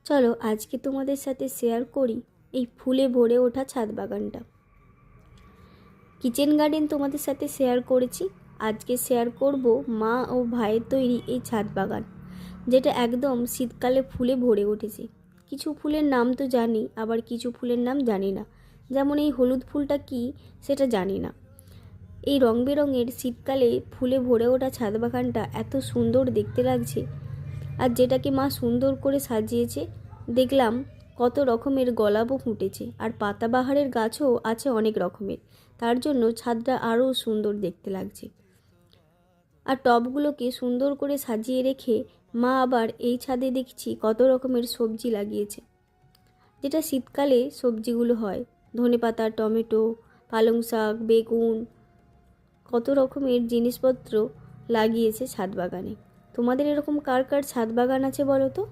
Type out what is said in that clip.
চলো আজকে তোমাদের সাথে শেয়ার করি এই ফুলে ভরে ওঠা ছাদ বাগানটা। কিচেন গার্ডেন তোমাদের সাথে শেয়ার করেছি, আজকে শেয়ার করব মা ও ভাইয়ের তৈরি এই ছাদ বাগান, যেটা একদম শীতকালে ফুলে ভরে উঠেছে। কিছু ফুলের নাম তো জানি, আবার কিছু ফুলের নাম জানি না। যেমন এই হলুদ ফুলটা কি সেটা জানি না। এই রং বেরঙের শীতকালে ফুলে ভরে ওঠা ছাদ বাগানটা এত সুন্দর দেখতে লাগছে, আর যেটাকে মা সুন্দর করে সাজিয়েছে। দেখলাম কত রকমের গোলাপও ফুটেছে, আর পাতাবাহারের গাছও আছে অনেক রকমের, তার জন্য ছাদটা আরও সুন্দর দেখতে লাগছে। আর টবগুলোকে সুন্দর করে সাজিয়ে রেখে মা আবার এই ছাদে দেখছি কত রকমের সবজি লাগিয়েছে, যেটা শীতকালে সবজিগুলো হয়। ধনেপাতা, টমেটো, পালং শাক, বেগুন, কত রকমের জিনিসপত্র লাগিয়েছে ছাদ বাগানে। তোমাদের এরকম কার কার ছাদ বাগান আছে বলো তো?